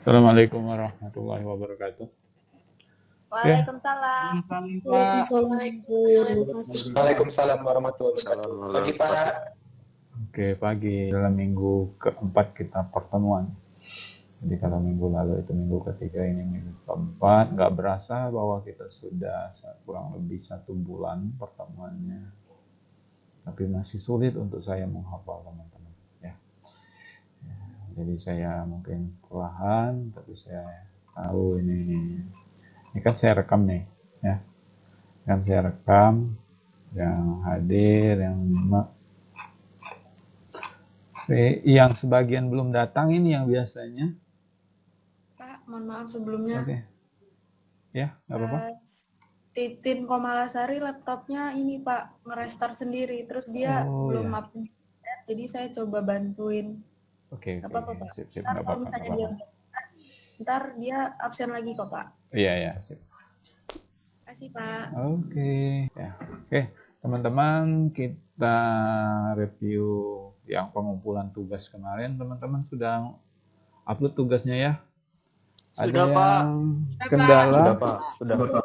Assalamualaikum warahmatullahi wabarakatuh. Oke, Waalaikumsalam. Pak. Waalaikumsalam warahmatullahi wabarakatuh. Pagi Pak. oke, pagi dalam minggu keempat kita pertemuan. Jadi kalau minggu lalu itu minggu ketiga, ini minggu keempat. Nggak berasa bahwa kita sudah kurang lebih 1 bulan pertemuannya. Tapi masih sulit untuk saya menghafal teman-teman. Ya. Jadi saya mungkin perlahan, tapi saya tahu ini kan saya rekam nih, ya. Kan saya rekam, yang hadir, yang sebagian belum datang ini yang biasanya. Pak, mohon maaf sebelumnya. Oke. Ya, nggak apa-apa. Titin Komalasari laptopnya ini Pak nge-restart sendiri, terus dia belum update, jadi saya coba bantuin. Oke. Apa-apa Pak. Sip, Ntar kalau misalnya dia ntar dia absen lagi kok Pak. Iya, sip. Kasih Pak. Oke. Ya. Oke, teman-teman, kita review yang pengumpulan tugas kemarin. Teman-teman sudah upload tugasnya ya? Sudah, Ada Pak. yang kendala? Sudah Pak. Sudah Pak.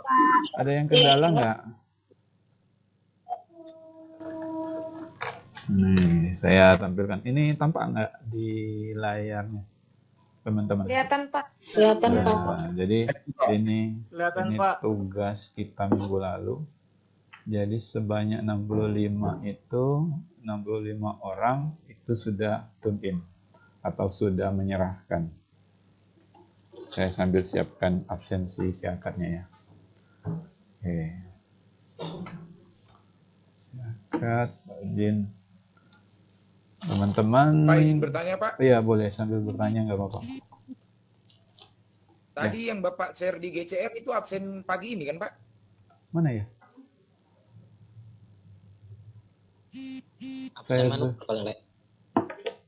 Ada yang kendala nggak? Nih, saya tampilkan. Ini tampak nggak di layarnya, teman-teman? Kelihatan Pak. Kelihatan Pak. Nah, jadi ini Pak. tugas kita minggu lalu. Jadi sebanyak 65 orang itu sudah tune in atau sudah menyerahkan. Saya sambil siapkan absensi siakatnya ya. Oke. Siakat, Pak Jin. Teman-teman. Pak, izin bertanya Pak. Iya boleh, sambil bertanya nggak apa-apa. Tadi yang Bapak share di GCR itu absen pagi ini kan Pak? Mana ya? Absen manual paling lek.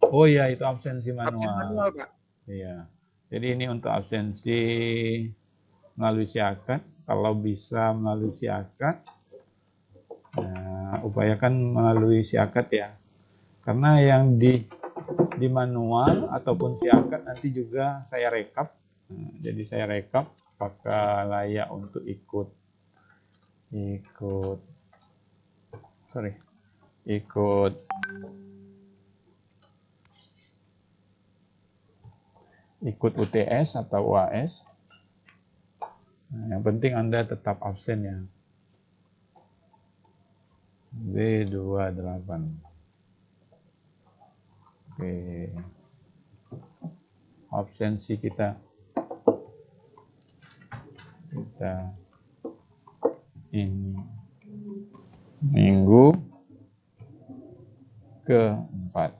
Oh iya, itu absensi Absen manual. manual Pak. Iya. Jadi ini untuk absensi melalui siakat. Kalau bisa melalui siakat, nah, upayakan melalui siakat ya. Karena yang di manual ataupun siakat nanti juga saya rekap. Nah, jadi saya rekap apakah layak untuk ikut UTS atau UAS. Nah, yang penting Anda tetap absen ya. B28. Oke. Absensi kita ini minggu keempat.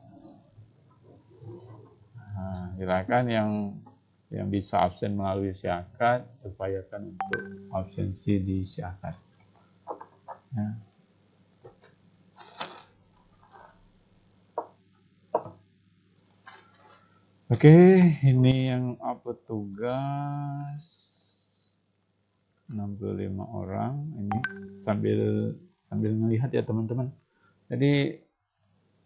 Nah, silakan yang bisa absen melalui siakat, upayakan untuk absensi di siakat. Ya. Oke, ini yang upload tugas 65 orang. Ini sambil melihat ya teman-teman. Jadi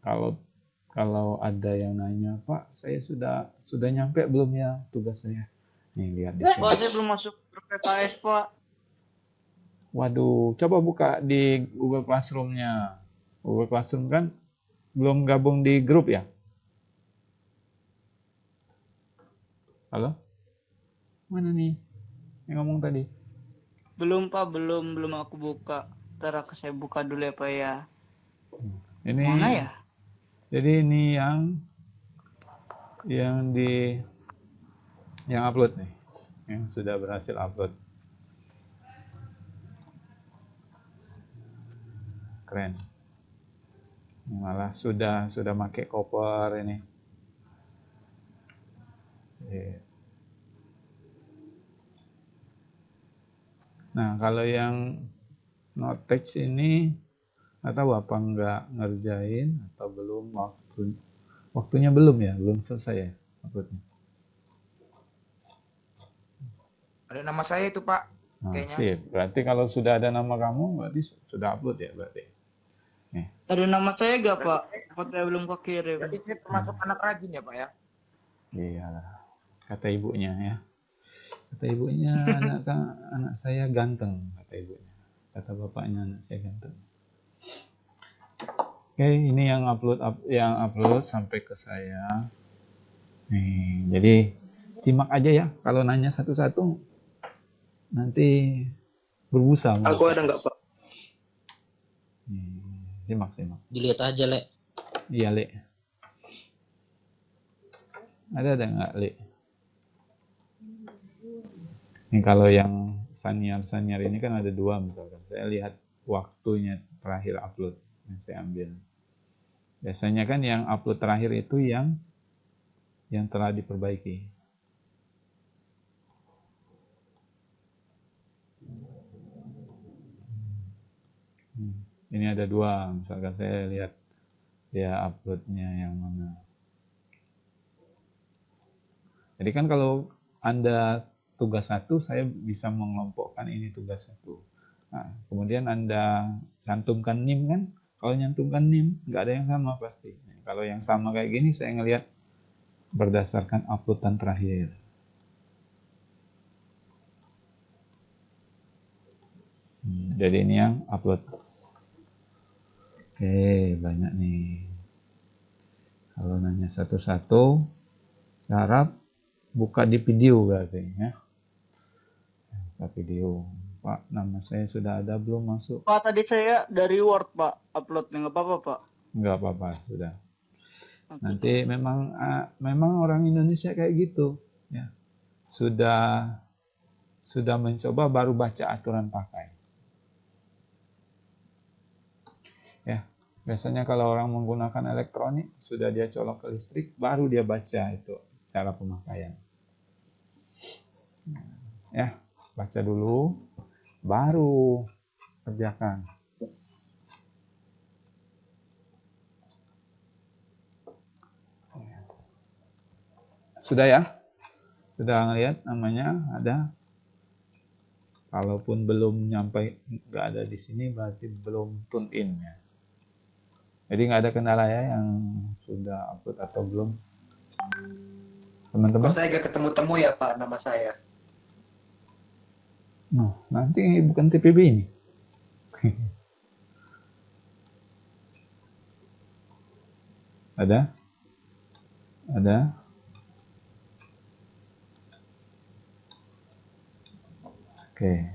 kalau ada yang nanya, Pak, saya sudah nyampe belum ya tugas saya? Nih lihat di sini. Pak, saya belum masuk grup PKS, Pak. Waduh, coba buka di Google Classroom-nya. Google Classroom kan belum gabung di grup ya? Halo? Mana nih yang ngomong tadi? Belum, Pak, belum aku buka. Ntar saya buka dulu ya, Pak ya. Ini mana ya? Jadi ini yang upload nih, yang sudah berhasil upload. Keren. Malah sudah pakai koper ini. Nah, kalau yang notex ini nggak tahu apa nggak ngerjain atau belum, waktunya belum selesai ya uploadnya. Ada nama saya itu Pak. Nah, kayaknya. sip. Berarti kalau sudah ada nama kamu berarti sudah upload ya berarti. Ada nama saya nggak Pak? Apa saya belum kekirim? Berarti saya termasuk anak rajin ya Pak ya? Iyalah, kata ibunya ya. Kata ibunya anak saya ganteng, kata ibunya. Kata bapaknya anak saya ganteng. Oke, ini yang upload sampai ke saya. Nih, jadi simak aja ya. Kalau nanya satu-satu nanti berbusa. Aku ada nggak Pak? Simak. Dilihat aja, Le. Iya, Le. Ada nggak, Le? Ini kalau yang saniar ini kan ada 2 misalkan. Saya lihat waktunya terakhir upload yang saya ambil. Biasanya kan yang upload terakhir itu yang telah diperbaiki. Ini ada 2, misalkan saya lihat dia uploadnya yang mana. Jadi kan kalau Anda tugas 1, saya bisa mengelompokkan ini tugas 1. Nah, kemudian Anda cantumkan NIM kan, kalau nyantumkan NIM nggak ada yang sama pasti. Nah, kalau yang sama kayak gini saya ngelihat berdasarkan uploadan terakhir. Jadi ini yang upload. Oke, banyak nih. Kalau nanya satu-satu, saya harap buka di video berarti ya. Buka video. Pak, nama saya sudah ada belum masuk? Pak, tadi saya dari Word, Pak. Uploadnya nggak apa-apa, Pak? Nggak apa-apa, sudah. Oke. Nanti memang orang Indonesia kayak gitu. Ya. Sudah mencoba baru baca aturan pakai. Ya, biasanya kalau orang menggunakan elektronik, sudah dia colok ke listrik, baru dia baca itu cara pemakaian. Ya, baca dulu, baru kerjakan. Sudah ya? Sudah ngelihat namanya ada? Kalaupun belum nyampe, nggak ada di sini, berarti belum tune in ya. Jadi nggak ada kendala ya yang sudah upload atau belum, teman-teman? Kok saya nggak ketemu-temu ya Pak nama saya? Nah, nanti bukan TPB ini. Ada? Oke.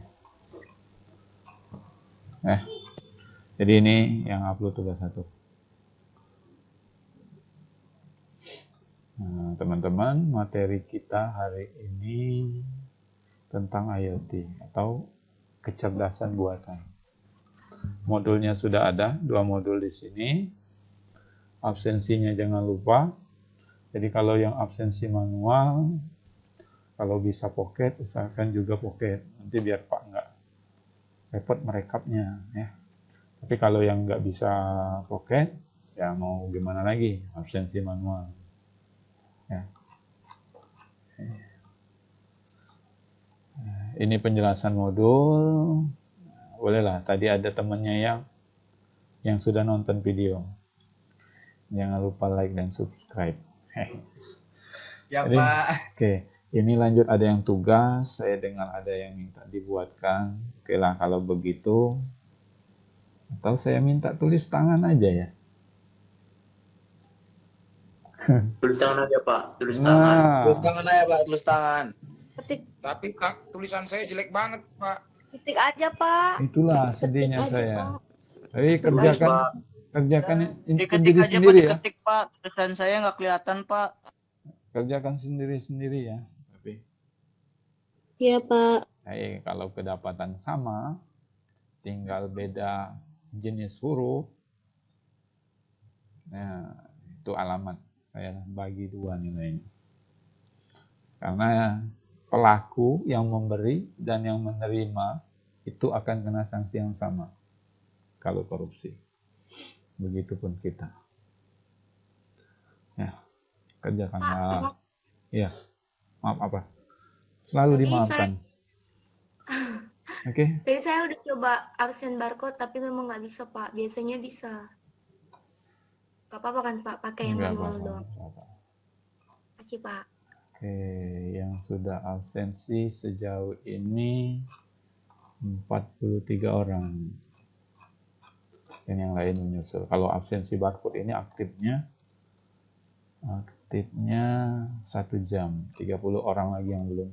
Jadi ini yang upload tugas 1. Nah, teman-teman, materi kita hari ini tentang IoT atau kecerdasan buatan. Modulnya sudah ada, 2 modul di sini. Absensinya jangan lupa. Jadi kalau yang absensi manual, kalau bisa pocket, usahakan juga pocket. Nanti biar Pak nggak repot merekapnya ya. Tapi kalau yang nggak bisa pocket, ya mau gimana lagi, absensi manual. Ya. Ini penjelasan modul. Bolehlah, tadi ada temannya yang sudah nonton video. Jangan lupa like dan subscribe. Ya, Jadi, Pak. Oke, ini lanjut, ada yang tugas, saya dengar ada yang minta dibuatkan. Oke lah, kalau begitu. Atau saya minta tulis tangan aja ya. Tulis tangan aja Pak, tulis tangan. Nah, Tulis tangan aja, Pak, tulis tangan. Ketik, Tapi Kak, tulisan saya jelek banget, Pak. ketik aja, Pak. itulah Ketik sedihnya aja, saya. Pak. Tapi Tulis Pak. kerjakan Diketik aja, Pak, sendiri-sendiri ya. diketik, Pak. Tulisan saya nggak kelihatan, Pak. Kerjakan sendiri-sendiri ya. Tapi Iya, Pak. kalau kedapatan sama, tinggal beda jenis huruf. Nah, itu alamat. Saya bagi 2 nilainya. Karena pelaku yang memberi dan yang menerima itu akan kena sanksi yang sama kalau korupsi. Begitupun kita. Ya, kerjakanlah. Ya, maaf apa? Selalu dimaafkan. Oke. Tadi saya udah coba absen barcode, tapi memang nggak bisa, Pak. Biasanya bisa. Gak apa-apa kan, Pak? Pakai yang Enggak manual apa-apa. doang. kasih Pak. Oke, yang sudah absensi sejauh ini 43 orang. Dan yang lain menyusul. Kalau absensi barcode ini aktifnya 1 jam. 30 orang lagi yang belum.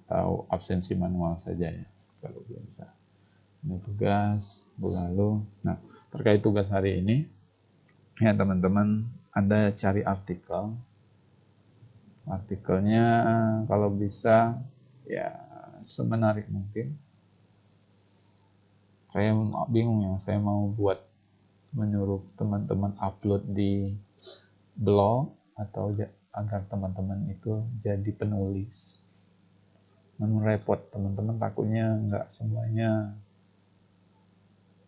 Atau absensi manual saja ya. Kalau belum bisa. Ini tugas lalu. Nah, terkait tugas hari ini, ya teman-teman, Anda cari artikel. Artikelnya kalau bisa ya semenarik mungkin. Saya bingung ya, saya mau menyuruh teman-teman upload di blog atau agar teman-teman itu jadi penulis. Namun repot, teman-teman takutnya nggak semuanya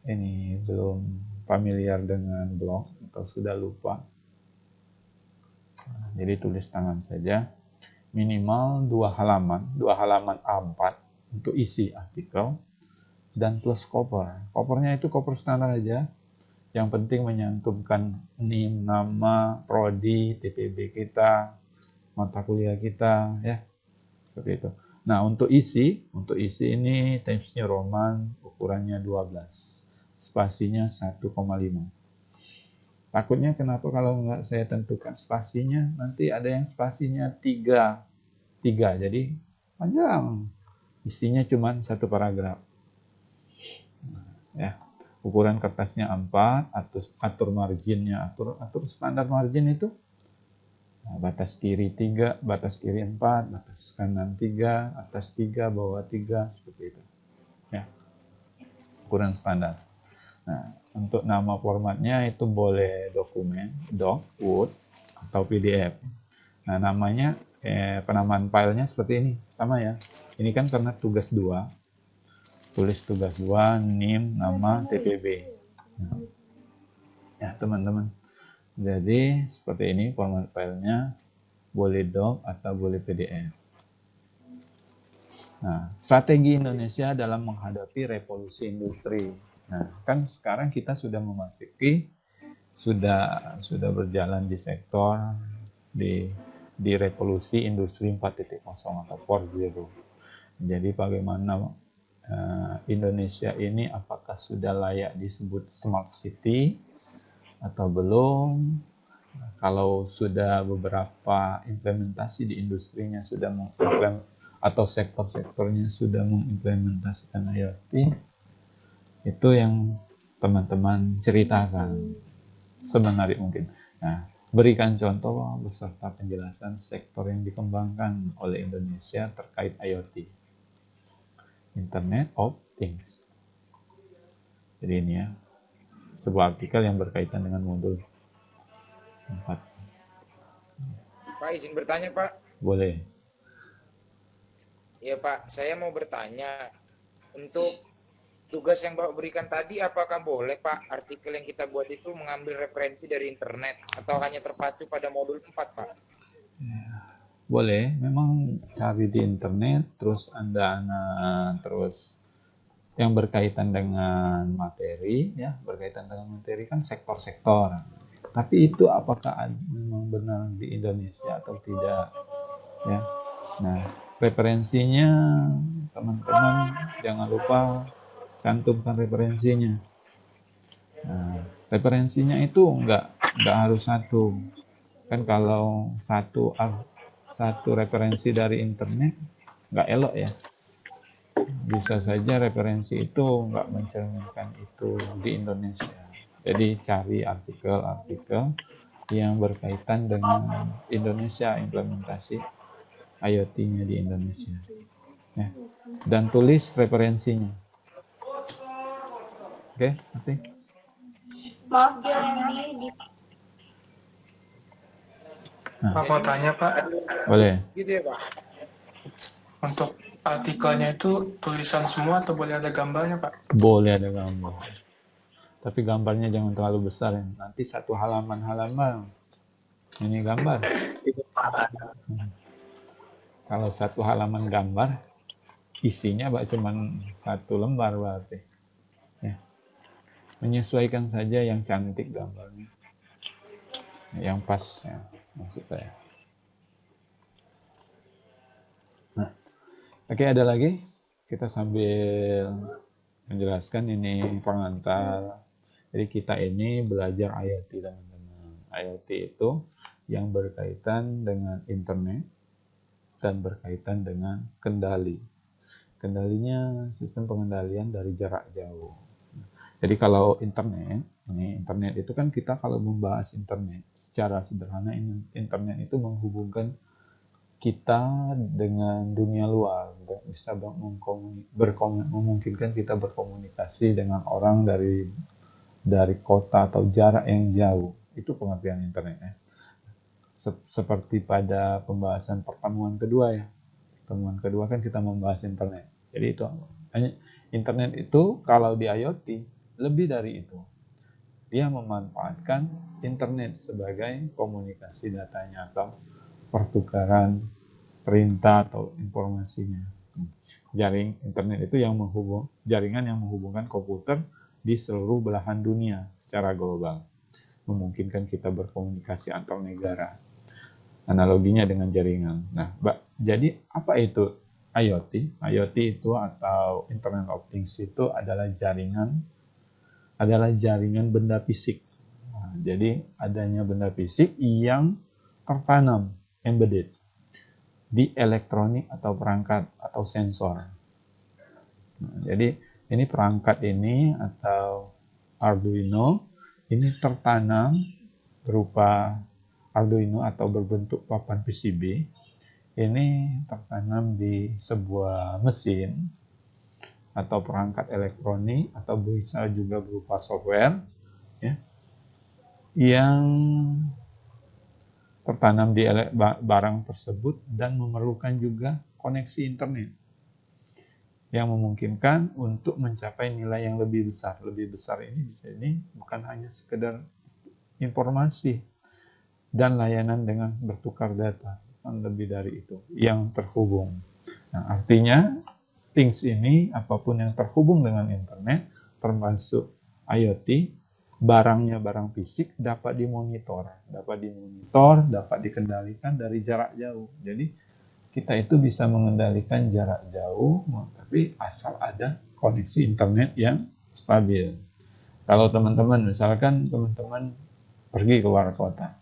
ini belum familiar dengan blog atau sudah lupa. Nah, jadi tulis tangan saja, minimal 2 halaman A4 untuk isi artikel, dan plus cover. Covernya itu cover standar aja. Yang penting menyantumkan NIM, nama, prodi, TPB kita, mata kuliah kita, ya. Seperti itu. Nah, untuk isi ini Times New Roman, ukurannya 12. Spasinya 1,5. Takutnya kenapa kalau nggak saya tentukan spasinya, nanti ada yang spasinya 3. Jadi panjang. Isinya cuma 1 paragraf. Ya, ukuran kertasnya A4, atur marginnya, atur standar margin itu. Nah, batas kiri 3, batas kiri 4, batas kanan 3, atas 3, bawah 3, seperti itu. Ya, ukuran standar. Nah, untuk nama formatnya itu boleh dokumen, doc, word, atau PDF. Nah, namanya, penamaan filenya seperti ini, sama ya. Ini kan karena tugas 2. Tulis tugas 2, NIM, nama, TPB. Nah, ya teman-teman. Jadi seperti ini format filenya, boleh doc atau boleh PDF. Nah, strategi Indonesia dalam menghadapi revolusi industri. Nah, kan sekarang kita sudah memasuki, sudah berjalan di sektor di revolusi industri 4.0 atau 4.0. Jadi bagaimana Indonesia ini apakah sudah layak disebut smart city atau belum? Kalau sudah beberapa implementasi di industrinya sudah atau sektor-sektornya sudah mengimplementasikan IoT, itu yang teman-teman ceritakan semenarik mungkin. Nah, berikan contoh beserta penjelasan sektor yang dikembangkan oleh Indonesia terkait IoT. Internet of Things. Jadi ini ya, sebuah artikel yang berkaitan dengan modul 4. Pak, izin bertanya, Pak. Boleh. Ya, Pak, saya mau bertanya. Untuk tugas yang Bapak berikan tadi, apakah boleh, Pak, artikel yang kita buat itu mengambil referensi dari internet atau hanya terpacu pada modul 4, Pak? Boleh, memang cari di internet, terus terus yang berkaitan dengan materi, ya, berkaitan dengan materi kan sektor-sektor. Tapi itu apakah memang benar di Indonesia atau tidak, ya. Nah, referensinya teman-teman jangan lupa cantumkan referensinya. Nah, referensinya itu nggak harus satu. Kan kalau satu referensi dari internet nggak elok ya. Bisa saja referensi itu nggak mencerminkan itu di Indonesia. Jadi cari artikel-artikel yang berkaitan dengan Indonesia, implementasi IoT-nya di Indonesia. Ya. Dan tulis referensinya. Oke, nanti. Maaf Jeremy di Pak mau tanya Pak, Boleh. Gitu ya, Pak? untuk artikelnya itu tulisan semua atau boleh ada gambarnya Pak? Boleh ada gambar. Tapi gambarnya jangan terlalu besar ya. Nanti 1 halaman ini gambar. Kalau 1 halaman gambar, isinya cuma 1 lembar berarti. Ya. Menyesuaikan saja yang cantik gambarnya, yang pas. Ya. maksud saya. Nah, oke, ada lagi? Kita sambil menjelaskan ini pengantar. Jadi kita ini belajar IoT, teman-teman. IoT itu yang berkaitan dengan internet dan berkaitan dengan kendali. Kendalinya sistem pengendalian dari jarak jauh. Jadi kalau internet itu kan kita kalau membahas internet secara sederhana, internet itu menghubungkan kita dengan dunia luar, bisa memungkinkan kita berkomunikasi dengan orang dari kota atau jarak yang jauh. Itu pengertian internet ya. Seperti pada pembahasan pertemuan kedua ya. Pertemuan kedua kan kita membahas internet. Jadi itu internet itu kalau di IoT lebih dari itu. Dia memanfaatkan internet sebagai komunikasi datanya atau pertukaran perintah atau informasinya. Internet itu jaringan yang menghubungkan komputer di seluruh belahan dunia secara global. Memungkinkan kita berkomunikasi antar negara. Analoginya dengan jaringan. Nah, jadi apa itu IoT? IoT itu atau Internet of Things itu adalah jaringan benda fisik. Nah, jadi adanya benda fisik yang tertanam, embedded, di elektronik atau perangkat atau sensor. Nah, jadi ini perangkat ini atau Arduino ini tertanam berupa Arduino atau berbentuk papan PCB. Ini tertanam di sebuah mesin atau perangkat elektronik atau bisa juga berupa software ya, yang tertanam di barang tersebut dan memerlukan juga koneksi internet yang memungkinkan untuk mencapai nilai yang lebih besar. Lebih besar ini bisa bukan hanya sekedar informasi dan layanan dengan bertukar data, lebih dari itu yang terhubung. Nah, artinya things ini apapun yang terhubung dengan internet termasuk IoT, barangnya barang fisik dapat dimonitor, dapat dikendalikan dari jarak jauh. Jadi kita itu bisa mengendalikan jarak jauh, tapi asal ada koneksi internet yang stabil. Kalau teman-teman, misalkan teman-teman pergi ke luar kota,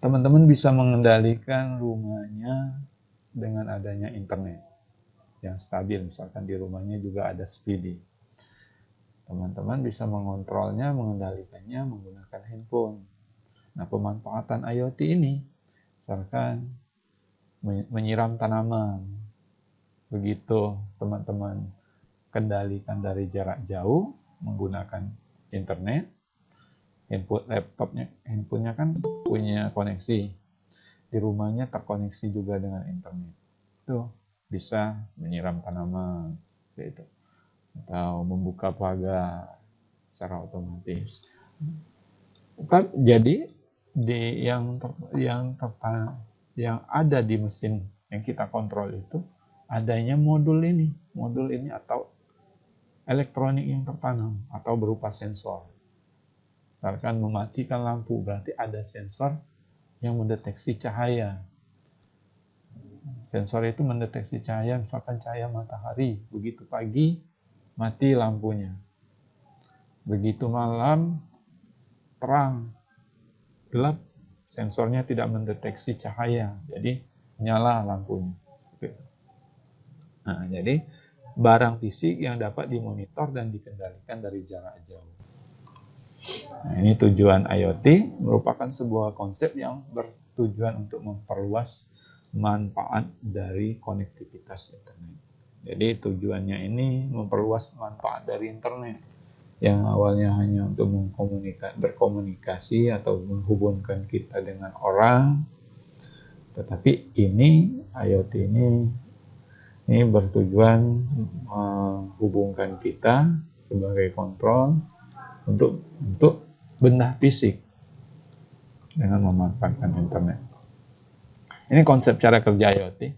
teman-teman bisa mengendalikan rumahnya dengan adanya internet yang stabil. Misalkan di rumahnya juga ada speedy. Teman-teman bisa mengontrolnya, mengendalikannya menggunakan handphone. Nah, pemanfaatan IoT ini, misalkan menyiram tanaman. Begitu teman-teman kendalikan dari jarak jauh menggunakan internet. Handphonenya kan punya koneksi. Di rumahnya terkoneksi juga dengan internet. Itu bisa menyiram tanaman gitu. Atau membuka pagar secara otomatis. Jadi yang ada di mesin yang kita kontrol itu adanya modul ini atau elektronik yang tertanam atau berupa sensor. Misalkan mematikan lampu, berarti ada sensor yang mendeteksi cahaya. Sensor itu mendeteksi cahaya, misalkan cahaya matahari. Begitu pagi, mati lampunya. Begitu malam, terang, gelap, sensornya tidak mendeteksi cahaya. Jadi, nyala lampunya. Nah, jadi barang fisik yang dapat dimonitor dan dikendalikan dari jarak jauh. Nah, ini tujuan IoT merupakan sebuah konsep yang bertujuan untuk memperluas manfaat dari konektivitas internet. Jadi tujuannya ini memperluas manfaat dari internet yang awalnya hanya untuk berkomunikasi atau menghubungkan kita dengan orang, tetapi ini IoT ini bertujuan menghubungkan kita sebagai kontrol untuk benda fisik dengan memanfaatkan internet. Ini konsep cara kerja IoT.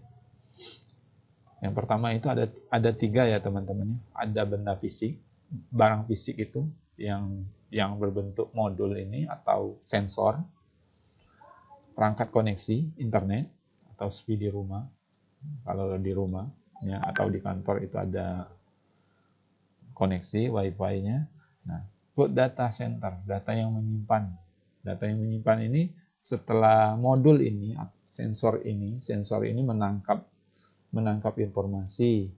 Yang pertama itu ada 3 ya teman-teman. Ada benda fisik, barang fisik itu yang berbentuk modul ini atau sensor. perangkat koneksi internet atau SPI di rumah. Kalau di rumah ya, atau di kantor itu ada koneksi wifi-nya. Nah, cloud data center, data yang menyimpan. Data yang menyimpan ini setelah modul ini, sensor ini menangkap informasi.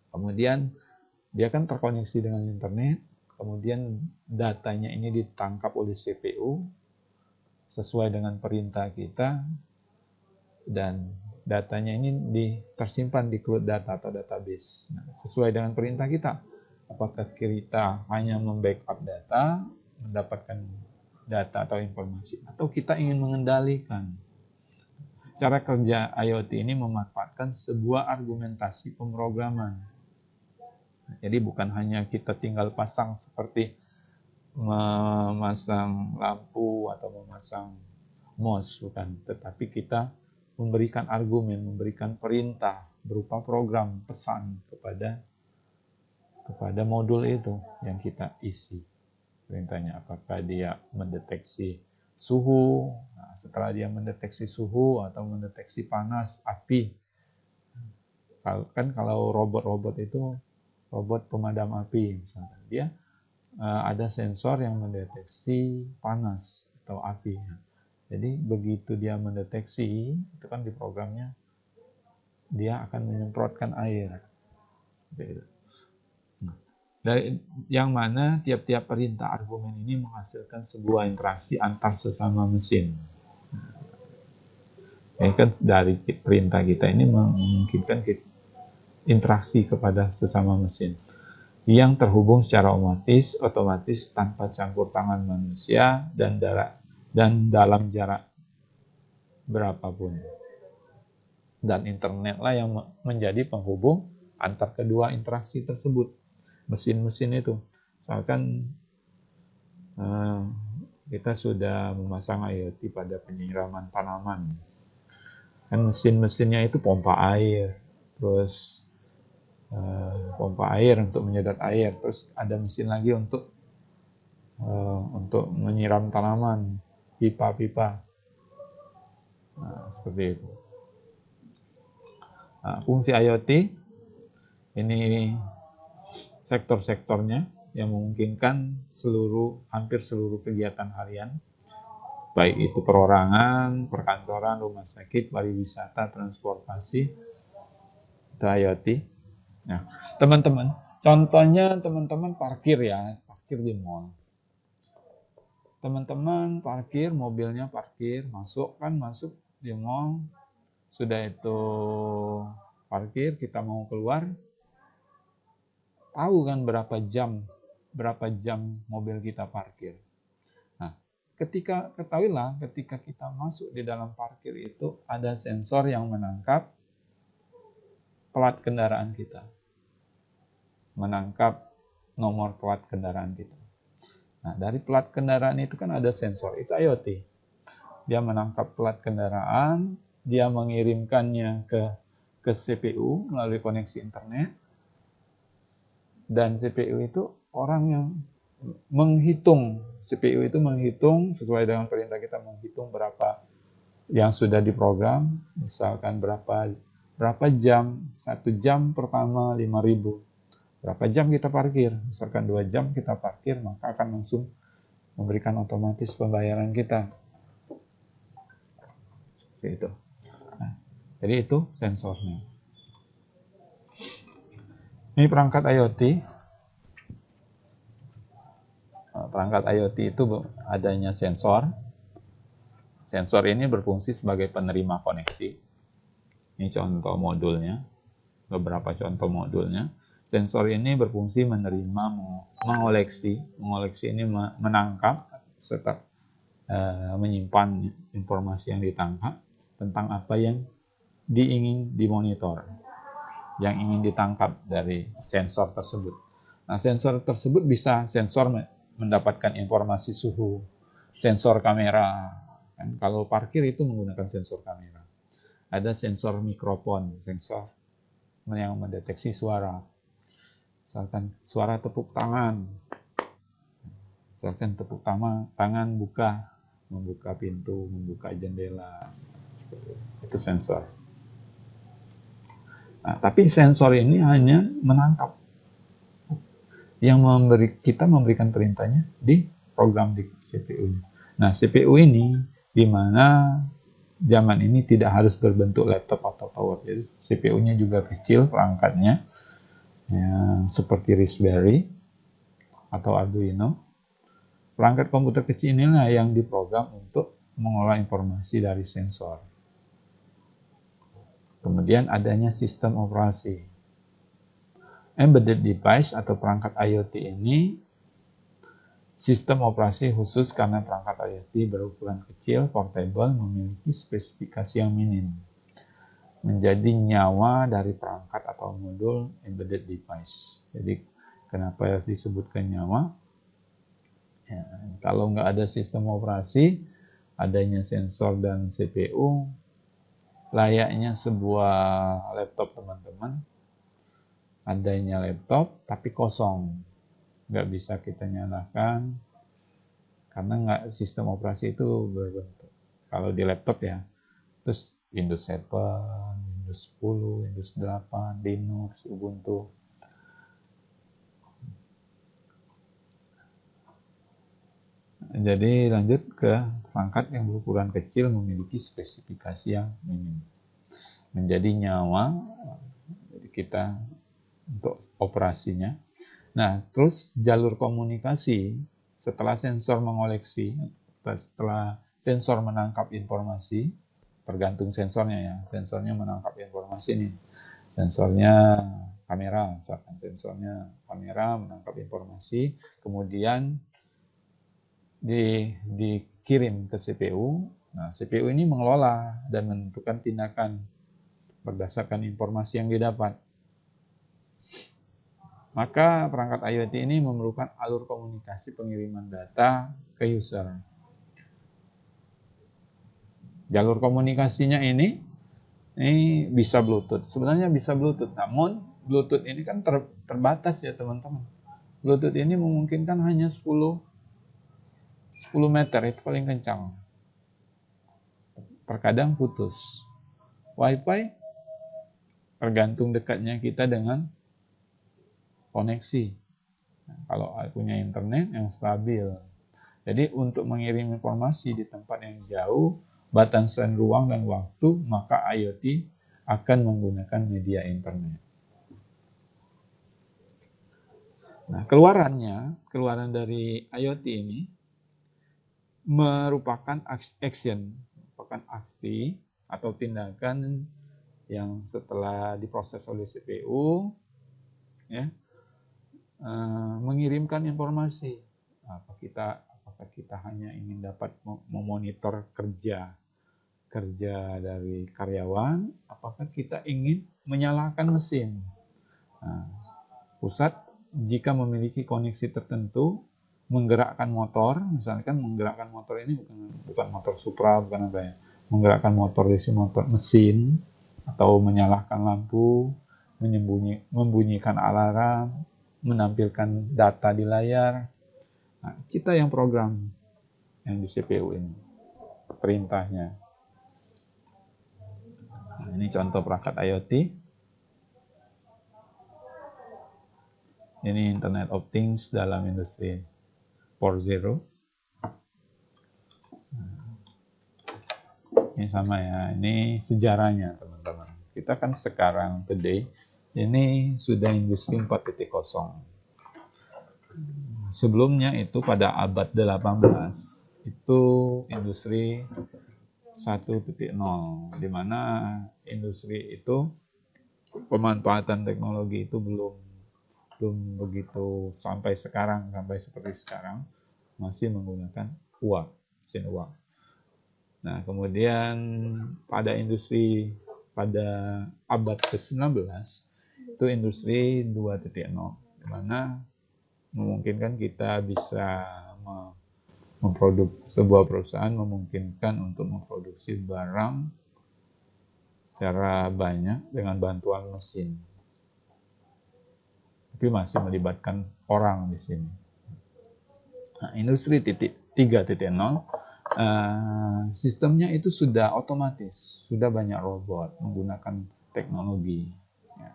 Kemudian dia kan terkoneksi dengan internet, kemudian datanya ini ditangkap oleh CPU sesuai dengan perintah kita, dan datanya ini tersimpan di cloud data atau database. Nah, sesuai dengan perintah kita. Apakah kita hanya membackup data, mendapatkan data atau informasi, atau kita ingin mengendalikan. Cara kerja IoT ini memanfaatkan sebuah argumentasi pemrograman. Jadi bukan hanya kita tinggal pasang seperti memasang lampu atau memasang mouse, bukan, tetapi kita memberikan argumen, memberikan perintah berupa program pesan kepada modul itu yang kita isi. Perintahnya apakah dia mendeteksi suhu, nah, setelah dia mendeteksi suhu atau mendeteksi panas, api. Kan kalau robot-robot itu robot pemadam api misalnya, dia ada sensor yang mendeteksi panas atau api. Jadi begitu dia mendeteksi, itu kan di programnya dia akan menyemprotkan air. Dari yang mana tiap-tiap perintah argumen ini menghasilkan sebuah interaksi antar sesama mesin. Ini kan dari perintah kita ini memungkinkan interaksi kepada sesama mesin yang terhubung secara otomatis tanpa campur tangan manusia dan dalam jarak berapapun. Dan internetlah yang menjadi penghubung antar kedua interaksi tersebut, mesin-mesin itu. Misalkan kita sudah memasang IoT pada penyiraman tanaman, kan mesin-mesinnya itu pompa air, terus pompa air untuk menyedot air, terus ada mesin lagi untuk menyiram tanaman, pipa-pipa. Nah, seperti itu. Nah, fungsi IoT ini sektor-sektornya yang memungkinkan hampir seluruh kegiatan harian, baik itu perorangan, perkantoran, rumah sakit, pariwisata, transportasi, itu IoT. Nah, teman-teman, contohnya teman-teman parkir ya, parkir di mall. Teman-teman parkir, mobilnya parkir, masuk di mall, sudah itu parkir, kita mau keluar, tahu kan berapa jam mobil kita parkir. Nah, ketahuilah ketika kita masuk di dalam parkir itu ada sensor yang menangkap plat kendaraan kita, menangkap nomor plat kendaraan kita. Nah, dari plat kendaraan itu kan ada sensor, itu IoT. Dia menangkap plat kendaraan, dia mengirimkannya ke CPU melalui koneksi internet, dan CPU itu orang yang menghitung sesuai dengan perintah kita, menghitung berapa yang sudah diprogram, misalkan berapa jam, 1 jam pertama 5.000, berapa jam kita parkir, misalkan 2 jam kita parkir, maka akan langsung memberikan otomatis pembayaran kita. Seperti itu. Nah, jadi itu sensornya. Ini perangkat IoT. Perangkat IoT itu adanya sensor. Sensor ini berfungsi sebagai penerima koneksi. Ini contoh modulnya, beberapa contoh modulnya. Sensor ini berfungsi menerima, mengoleksi ini menangkap serta menyimpan informasi yang ditangkap tentang apa yang ingin dimonitor, yang ingin ditangkap dari sensor tersebut. Nah, sensor tersebut bisa mendapatkan informasi suhu, sensor kamera. Kan, kalau parkir itu menggunakan sensor kamera. Ada sensor mikrofon, sensor yang mendeteksi suara. Misalkan suara tepuk tangan. Misalkan tepuk tangan buka membuka pintu, membuka jendela. Itu sensor. Nah, tapi sensor ini hanya menangkap. Yang kita memberikan perintahnya di program di CPU. Nah, CPU ini di mana zaman ini tidak harus berbentuk laptop atau tower. Jadi CPU-nya juga kecil perangkatnya, ya, seperti Raspberry atau Arduino. Perangkat komputer kecil inilah yang diprogram untuk mengolah informasi dari sensor. Kemudian adanya sistem operasi. Embedded device atau perangkat IoT ini sistem operasi khusus karena perangkat IoT berukuran kecil, portable, memiliki spesifikasi yang minim. Menjadi nyawa dari perangkat atau modul embedded device. Jadi kenapa disebutkan nyawa? Ya, kalau nggak ada sistem operasi, adanya sensor dan CPU, layaknya sebuah laptop teman-teman, adanya laptop tapi kosong, nggak bisa kita nyalakan karena nggak, sistem operasi itu berbentuk. Kalau di laptop ya, terus Windows 7, Windows 10, Windows 8, Linux, Ubuntu. Jadi lanjut ke perangkat yang berukuran kecil memiliki spesifikasi yang minim. Menjadi nyawa kita untuk operasinya. Nah, terus jalur komunikasi setelah sensor mengoleksi, setelah sensor menangkap informasi, tergantung sensornya ya. Sensornya menangkap informasi nih. Sensornya kamera, misalkan sensornya kamera menangkap informasi, kemudian dikirim ke CPU. Nah, CPU ini mengelola dan menentukan tindakan berdasarkan informasi yang didapat. Maka perangkat IoT ini memerlukan alur komunikasi pengiriman data ke user. Jalur komunikasinya ini bisa Bluetooth. Sebenarnya bisa Bluetooth, namun Bluetooth ini kan terbatas ya teman-teman. Bluetooth ini memungkinkan hanya 10 meter, itu paling kencang. Terkadang putus. Wi-Fi tergantung dekatnya kita dengan koneksi. Nah, kalau punya internet yang stabil. Jadi untuk mengirim informasi di tempat yang jauh, batasan ruang dan waktu, maka IoT akan menggunakan media internet. Nah, keluaran dari IoT ini merupakan merupakan aksi atau tindakan yang setelah diproses oleh CPU, ya, mengirimkan informasi. Apakah kita hanya ingin dapat memonitor kerja dari karyawan, apakah kita ingin menyalakan mesin. Nah, pusat jika memiliki koneksi tertentu, menggerakkan motor, misalkan menggerakkan motor ini bukan motor Supra, bukan apa ya, menggerakkan motor DC motor mesin, atau menyalakan lampu, membunyikan alarm, menampilkan data di layar. Nah, kita yang program yang di CPU ini, perintahnya. Nah, ini contoh perangkat IoT. Ini Internet of Things dalam industri 4.0. Ini sama ya, ini sejarahnya teman-teman. Kita kan sekarang today ini sudah industri 4.0. Sebelumnya itu pada abad 18 itu industri 1.0, di mana industri itu pemanfaatan teknologi itu belum begitu sampai seperti sekarang, masih menggunakan mesin uap. Nah, kemudian pada abad ke-19 itu industri 2.0, di mana memungkinkan kita bisa sebuah perusahaan memungkinkan untuk memproduksi barang secara banyak dengan bantuan mesin. Tapi masih melibatkan orang di sini. Nah, industri 3.0 sistemnya itu sudah otomatis, sudah banyak robot menggunakan teknologi. Ya.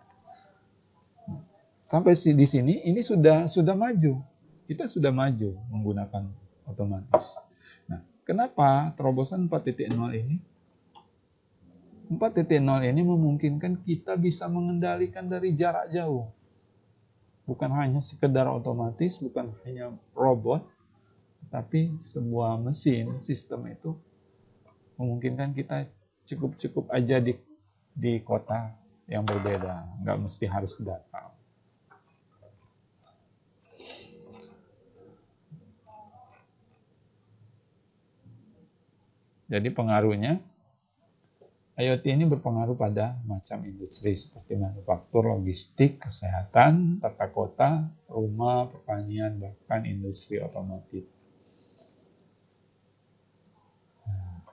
Sampai di sini ini sudah maju. Kita sudah maju menggunakan otomatis. Nah, kenapa terobosan 4.0 ini? 4.0 ini memungkinkan kita bisa mengendalikan dari jarak jauh. Bukan hanya sekedar otomatis, bukan hanya robot, tapi sebuah mesin, sistem itu memungkinkan kita cukup aja di kota yang berbeda, nggak mesti harus datang. Jadi pengaruhnya, IoT ini berpengaruh pada macam industri seperti manufaktur, logistik, kesehatan, tata kota, rumah, pertanian, bahkan industri otomotif.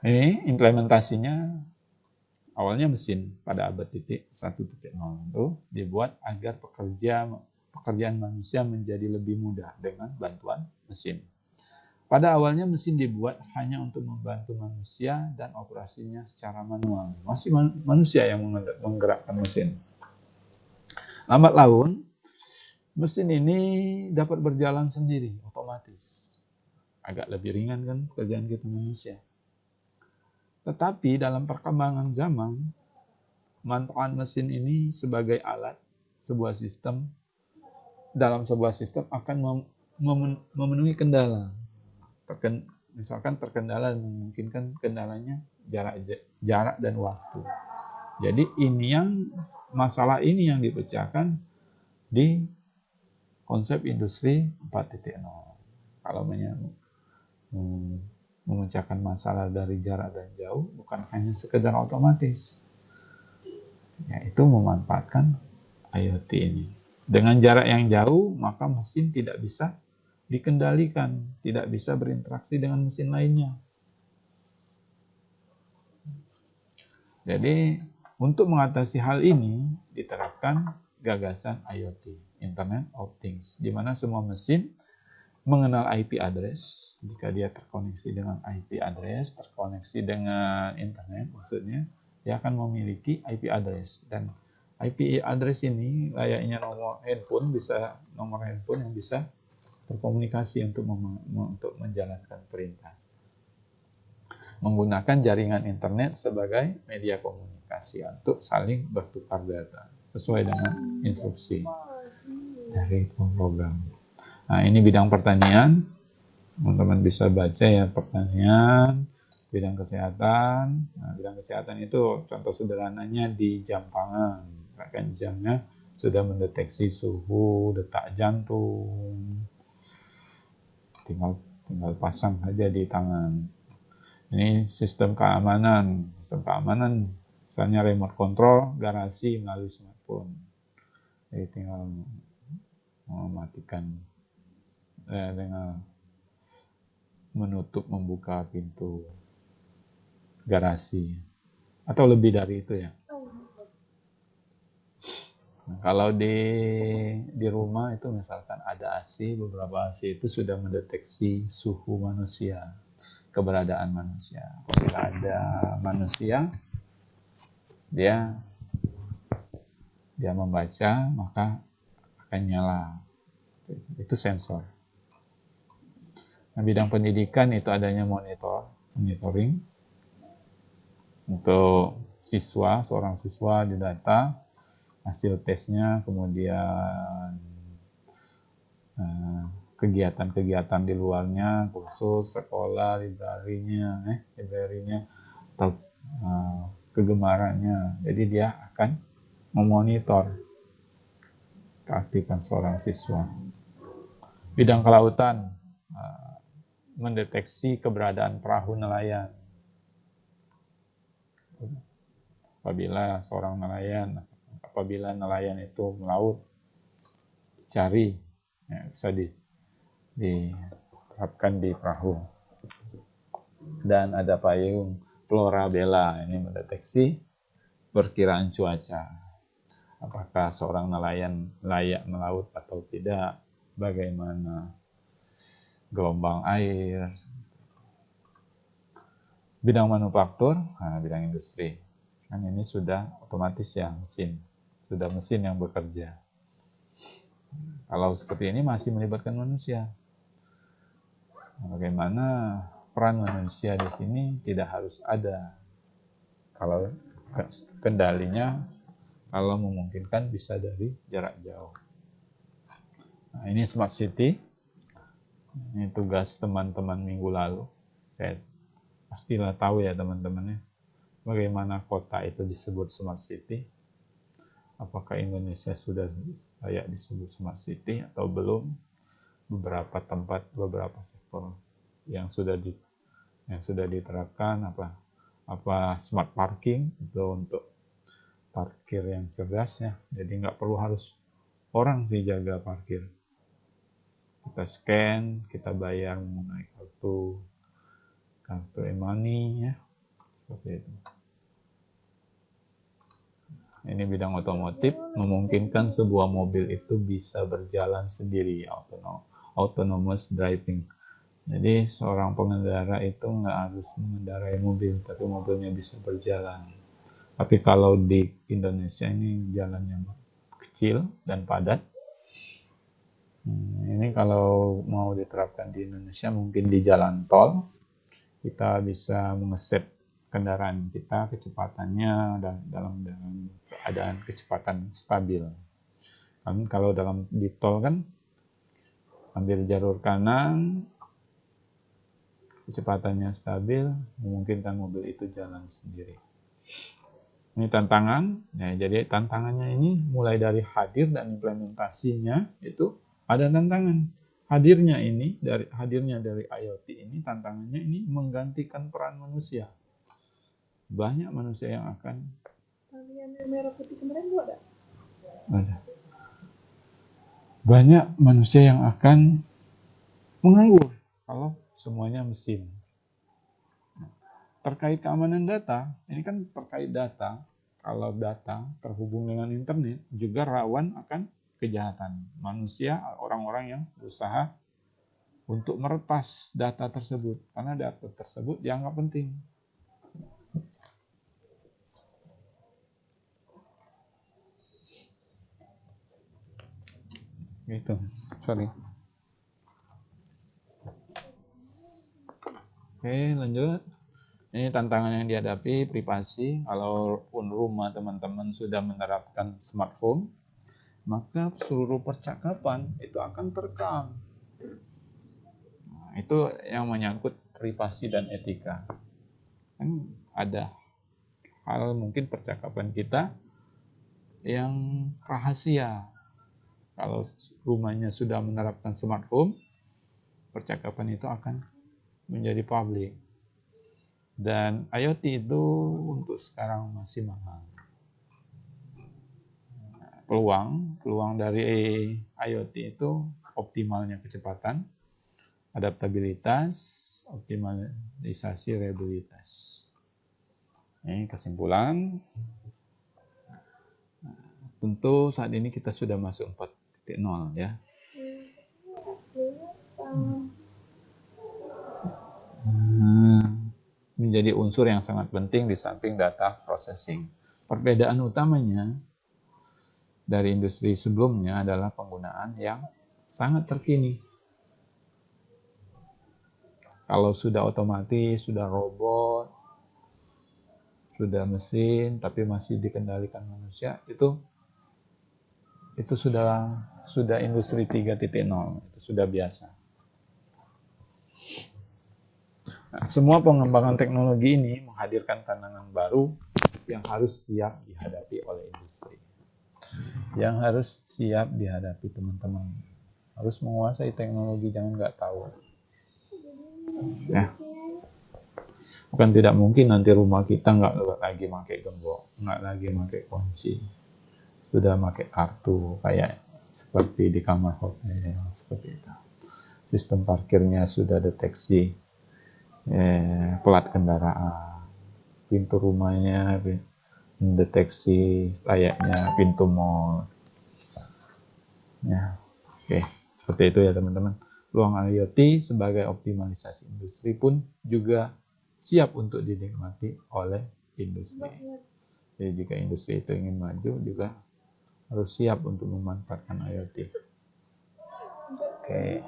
Ini implementasinya awalnya mesin pada abad 1.0 itu dibuat agar pekerjaan manusia menjadi lebih mudah dengan bantuan mesin. Pada awalnya mesin dibuat hanya untuk membantu manusia dan operasinya secara manual. Masih manusia yang menggerakkan mesin. Lambat laun, mesin ini dapat berjalan sendiri, otomatis. Agak lebih ringan kan pekerjaan kita manusia. Tetapi dalam perkembangan zaman, manfaat mesin ini sebagai alat, sebuah sistem, dalam sebuah sistem akan memenuhi kendala. Misalkan terkendala memungkinkan kendalanya jarak dan waktu. Jadi masalah ini yang dipecahkan di konsep industri 4.0. Kalau memecahkan masalah dari jarak dan jauh bukan hanya sekedar otomatis, yaitu memanfaatkan IoT ini. Dengan jarak yang jauh, maka mesin tidak bisa dikendalikan, tidak bisa berinteraksi dengan mesin lainnya. Jadi, untuk mengatasi hal ini, diterapkan gagasan IoT, Internet of Things, di mana semua mesin mengenal IP address. Jika dia terkoneksi dengan IP address, terkoneksi dengan internet, maksudnya, dia akan memiliki IP address. Dan IP address ini layaknya nomor handphone yang bisa berkomunikasi untuk menjalankan perintah. Menggunakan jaringan internet sebagai media komunikasi untuk saling bertukar data sesuai dengan instruksi dari program. Nah, ini bidang pertanian. Teman-teman bisa baca ya, pertanian, bidang kesehatan. Nah, bidang kesehatan itu contoh sederhananya di jam tangan. Kan jamnya sudah mendeteksi suhu, detak jantung. Tinggal pasang saja di tangan. Ini sistem keamanan. Misalnya remote control garasi melalui smartphone. Jadi tinggal mematikan dengan menutup, membuka pintu garasi. Atau lebih dari itu ya. Kalau di rumah itu misalkan ada AC, beberapa AC itu sudah mendeteksi suhu manusia, keberadaan manusia. Apabila ada manusia, dia membaca, maka akan nyala. Itu sensor. Nah, bidang pendidikan itu adanya monitoring untuk seorang siswa didata hasil tesnya, kemudian kegiatan-kegiatan di luarnya, kursus, sekolah, librarinya, atau kegemarannya. Jadi dia akan memonitor keaktifan seorang siswa. Bidang kelautan, mendeteksi keberadaan perahu nelayan. Apabila nelayan itu melaut, cari, ya, bisa diterapkan di perahu. Dan ada payung Florabella, ini mendeteksi perkiraan cuaca. Apakah seorang nelayan layak melaut atau tidak, bagaimana gelombang air. Bidang manufaktur, bidang industri. Kan ini sudah otomatis ya, mesin. Sudah mesin yang bekerja. Kalau seperti ini masih melibatkan manusia. Bagaimana peran manusia di sini tidak harus ada. Kalau kendalinya, kalau memungkinkan bisa dari jarak jauh. Nah, ini Smart City. Ini tugas teman-teman minggu lalu. Saya pastilah tahu ya teman-teman ya, bagaimana kota itu disebut Smart City. Apakah Indonesia sudah layak disebut Smart City atau belum? Beberapa tempat, beberapa sektor yang sudah diterapkan apa smart parking itu untuk parkir yang cerdas ya. Jadi nggak perlu harus orang sih jaga parkir. Kita scan, kita bayar menggunakan kartu e-money ya, seperti itu. Ini bidang otomotif, memungkinkan sebuah mobil itu bisa berjalan sendiri, autonomous driving. Jadi seorang pengendara itu nggak harus mengendarai mobil, tapi mobilnya bisa berjalan. Tapi kalau di Indonesia ini jalannya kecil dan padat. Ini kalau mau diterapkan di Indonesia mungkin di jalan tol, kita bisa mengeset kendaraan kita kecepatannya dan dalam keadaan kecepatan stabil. Kan kalau di tol kan ambil jalur kanan, kecepatannya stabil, memungkinkan mobil itu jalan sendiri. Ini tantangan, ya, jadi tantangannya ini mulai dari hadir dan implementasinya itu ada tantangan. Hadirnya dari IoT ini tantangannya ini menggantikan peran manusia. Banyak manusia yang akan merah putih kemarin ada. Banyak manusia yang akan menganggur kalau semuanya mesin. Terkait keamanan data, ini kan terkait data. Kalau data terhubung dengan internet juga rawan akan kejahatan. Manusia, orang-orang yang berusaha untuk meretas data tersebut karena data tersebut dianggap penting. Gitu, sorry. Oke, lanjut. Ini tantangan yang dihadapi privasi. Kalaupun rumah teman-teman sudah menerapkan smart home, maka seluruh percakapan itu akan terekam. Nah, itu yang menyangkut privasi dan etika. Kan ada hal mungkin percakapan kita yang rahasia. Kalau rumahnya sudah menerapkan smart home, percakapan itu akan menjadi publik. Dan IoT itu untuk sekarang masih mahal. Peluang dari IoT itu optimalnya kecepatan, adaptabilitas, optimalisasi reliabilitas. Ini kesimpulan. Tentu saat ini kita sudah masuk 4.0 ya. Menjadi unsur yang sangat penting di samping data processing. Perbedaan utamanya dari industri sebelumnya adalah penggunaan yang sangat terkini. Kalau sudah otomatis, sudah robot, sudah mesin, tapi masih dikendalikan manusia, itu sudah industri 3.0, itu sudah biasa. Nah, semua pengembangan teknologi ini menghadirkan tantangan baru yang harus siap dihadapi oleh industri. Yang harus siap dihadapi teman-teman. Harus menguasai teknologi, jangan nggak tahu. Ya. Bukan tidak mungkin nanti rumah kita nggak lagi pakai gembok, nggak lagi pakai kunci. Sudah pakai kartu, kayak seperti di kamar hotel, seperti itu. Sistem parkirnya sudah deteksi plat kendaraan, pintu rumahnya mendeteksi layaknya pintu mall. Ya, oke, seperti itu ya teman-teman. Peluang IoT sebagai optimalisasi industri pun juga siap untuk dinikmati oleh industri. Jadi jika industri itu ingin maju juga harus siap untuk memanfaatkan IoT. Oke.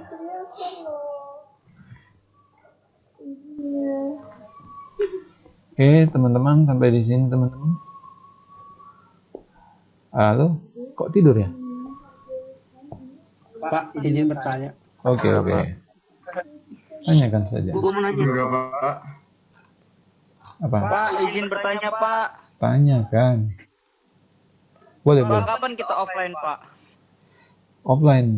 Oke, teman-teman, sampai di sini teman-teman. Halo, kok tidur ya? Pak, izin bertanya. Oke. Tanyakan saja. Gua mau nanya. Apa? Pak, izin bertanya, Pak. Tanyakan. Boleh, Pak, boleh. kapan kita offline, Pak? Offline.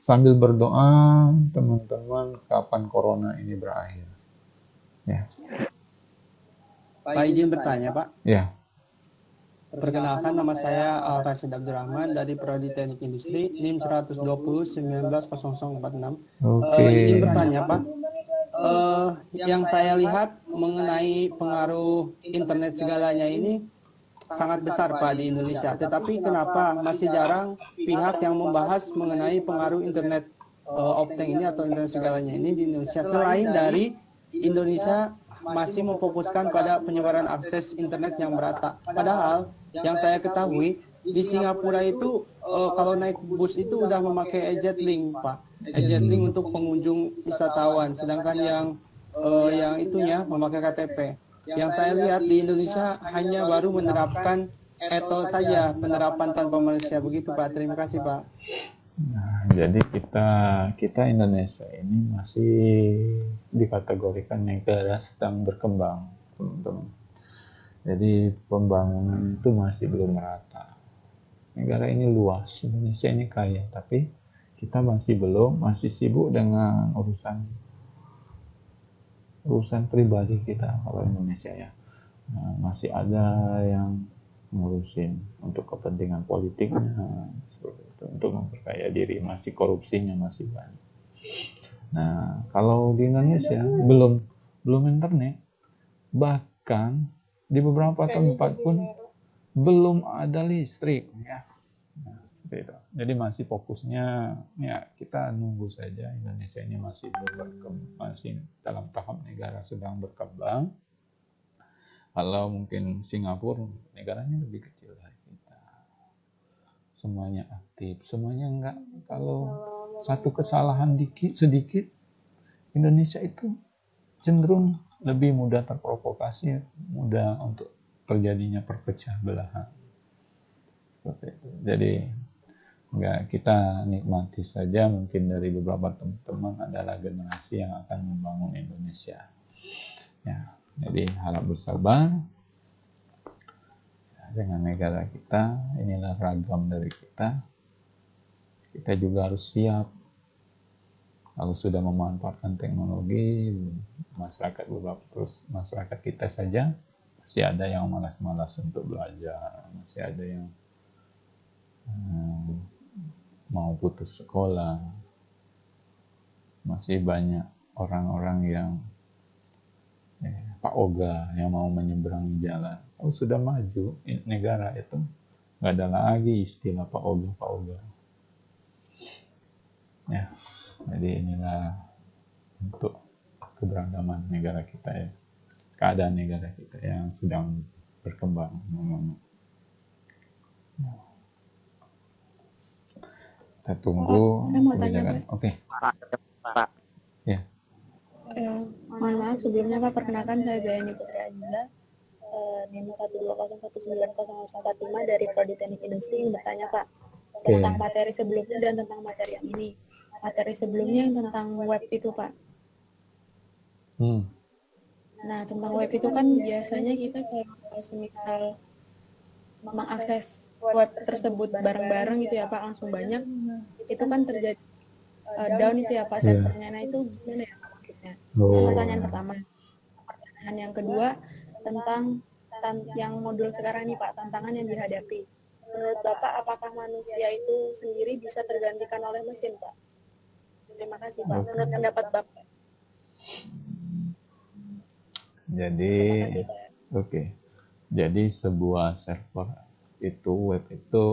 Sambil berdoa, teman-teman, kapan corona ini berakhir. Ya. Pak, izin bertanya, Pak. Ya. Perkenalkan, nama saya Rasid Abdurrahman dari Prodi Teknik Industri, NIM 120 190046. Oke. Izin bertanya, Pak. Yang saya lihat mengenai pengaruh internet segalanya ini sangat besar, Pak, di Indonesia. Tetapi kenapa masih jarang pihak yang membahas mengenai pengaruh internet opteng ini atau internet segalanya ini di Indonesia, selain dari Indonesia masih memfokuskan pada penyebaran akses internet yang merata. Padahal yang saya ketahui di Singapura itu kalau naik bus itu udah memakai EZ-Link, Pak. EZ-Link untuk pengunjung wisatawan, sedangkan yang itunya memakai KTP. Yang saya lihat di Indonesia hanya baru menerapkan ETL saja, penerapan tanpa manusia. Begitu, Pak. Terima kasih, Pak. Nah, jadi kita Indonesia ini masih dikategorikan negara sedang berkembang, teman-teman. Jadi pembangunan itu masih belum merata. Negara ini luas, Indonesia ini kaya, tapi kita masih sibuk dengan urusan pribadi kita kalau Indonesia ya. Nah, masih ada yang ngurusin untuk kepentingan politiknya, seperti itu, untuk memperkaya diri, masih korupsinya masih banyak. Nah, kalau di Indonesia belum internet, bahkan di beberapa tempat pun belum ada listrik ya. Nah, seperti itu. Jadi masih fokusnya ya kita nunggu saja. Indonesia ini masih dalam tahap negara sedang berkembang. Kalau mungkin Singapura negaranya lebih kecil dari kita, semuanya aktif, semuanya enggak. Kalau satu kesalahan sedikit, Indonesia itu cenderung lebih mudah terprovokasi, mudah untuk terjadinya perpecah belahan. Seperti itu. Jadi enggak, kita nikmati saja. Mungkin dari beberapa teman-teman adalah generasi yang akan membangun Indonesia. Ya. Jadi harap bersabar dengan negara kita. Inilah ragam dari kita. Kita juga harus siap. Kalau sudah memanfaatkan teknologi, masyarakat kita saja masih ada yang malas-malas untuk belajar, masih ada yang mau putus sekolah, masih banyak orang-orang yang Pak Oga yang mau menyeberangi jalan. Oh, sudah maju negara itu nggak ada lagi istilah Pak Oga. Ya, jadi inilah untuk keberagaman negara kita ya, keadaan negara kita yang sedang berkembang. Kita tunggu kebijakan. Oke. Pak. Ya. Mohon maaf sebelumnya Pak, perkenalkan saya Zayani Putri Aziza, NIM 120190045 dari Prodi Teknik Industri yang bertanya Pak tentang materi sebelumnya dan tentang materi yang ini. Materi sebelumnya yang tentang web itu Pak. Nah tentang web itu kan biasanya kita kalau semisal mengakses web tersebut bareng-bareng gitu ya Pak, langsung banyak, itu kan terjadi down itu ya Pak servernya. Nah itu gimana ya Pak maksudnya? Pertanyaan pertama. Pertanyaan yang kedua tentang yang modul sekarang nih Pak, tantangan yang dihadapi. Menurut Bapak, apakah manusia itu sendiri bisa tergantikan oleh mesin Pak? Terima kasih Pak. Menurut pendapat Bapak. Jadi, Jadi sebuah server itu, web itu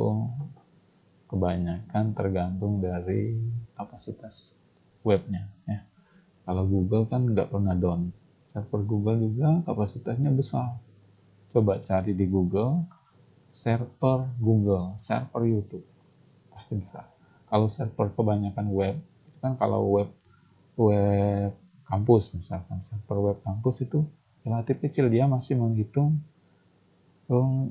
kebanyakan tergantung dari kapasitas webnya. Ya. Kalau Google kan nggak pernah down Server Google juga kapasitasnya besar. Coba cari di Google, server Google, server YouTube, pasti besar. Kalau server kebanyakan web, itu kan kalau web kampus misalkan, server web kampus itu relatif kecil, dia masih menghitung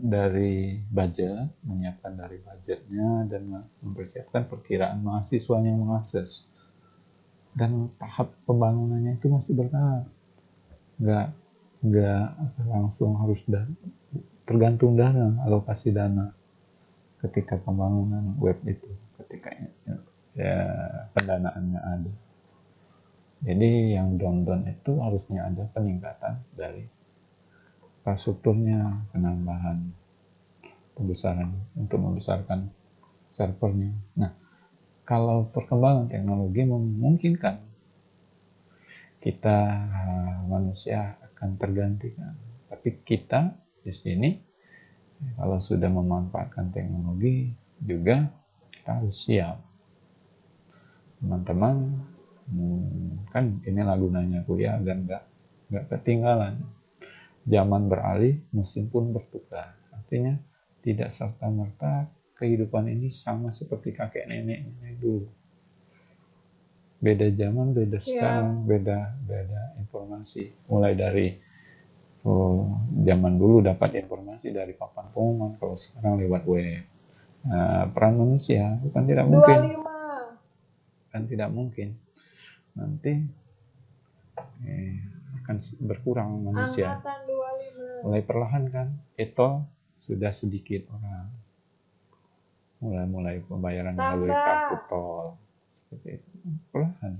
dari budget, menyiapkan dari budgetnya dan mempersiapkan perkiraan mahasiswanya yang mengakses. Dan tahap pembangunannya itu masih bertahap, nggak langsung harus tergantung dana, alokasi dana ketika pembangunan web itu, ketika ya pendanaannya ada. Jadi yang down itu harusnya ada peningkatan dari infrastrukturnya, penambahan, pembesaran untuk membesarkan servernya. Nah, kalau perkembangan teknologi memungkinkan, kita manusia akan tergantikan. Tapi kita di sini kalau sudah memanfaatkan teknologi juga kita harus siap. Teman-teman, kan inilah gunanya kuliah agar nggak ketinggalan. Zaman beralih, musim pun bertukar. Artinya tidak serta-merta kehidupan ini sama seperti kakek nenek dulu. Beda zaman, beda sekarang, beda informasi. Mulai dari zaman dulu dapat informasi dari papan pengumuman, kalau sekarang lewat web. Peran manusia bukan tidak mungkin. Kan tidak mungkin. Nanti akan berkurang manusia. Mulai perlahan kan, itu sudah sedikit orang. Mulai pembayaran melalui kartu tol. Seperti itu. Perlahan.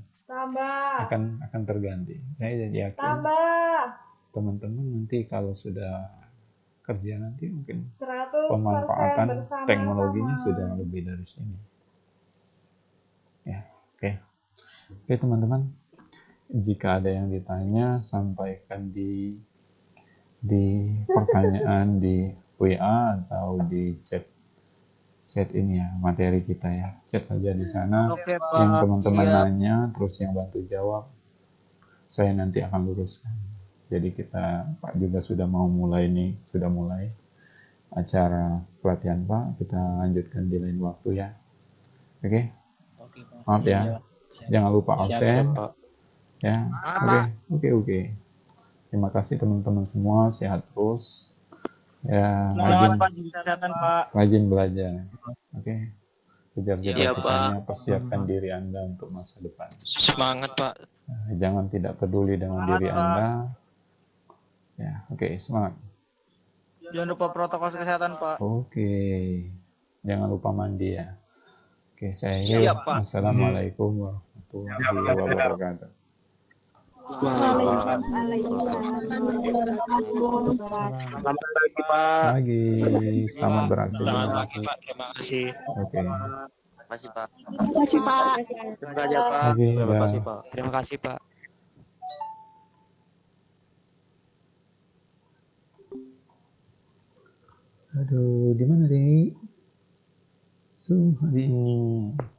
Akan terganti. Saya yakin teman-teman nanti kalau sudah kerja nanti mungkin pemanfaatan teknologinya sudah lebih dari sini. Ya, oke. Oke teman-teman, jika ada yang ditanya sampaikan di pertanyaan di WA atau di chat ini ya, materi kita ya, chat saja di sana. Oke, Pak. Yang teman-teman Siap. nanya terus yang bantu jawab, saya nanti akan luruskan. Jadi Pak juga sudah mulai acara pelatihan Pak, kita lanjutkan di lain waktu ya. Oke? Maaf ya, jangan lupa absen ya. Oke. Terima kasih teman-teman semua, sehat terus ya, rajin belajar. Oke, kejar cita-citanya, persiapkan diri Anda untuk masa depan. Semangat Pak. Jangan tidak peduli dengan diri Anda ya. Oke, semangat. Jangan lupa protokol kesehatan, Pak. Oke, jangan lupa mandi ya. Oke, saya akhiri. Assalamualaikum warahmatullahi wabarakatuh. Selamat pagi Pak. Selamat beraktivitas. Selamat pagi Pak. Terima kasih. Oke. Terima kasih Pak. Terima kasih, Pak. Terima kasih Pak. Oke, Terima kasih dah. Pak. Terima kasih Pak. Aduh, di mana nih? Hari ini.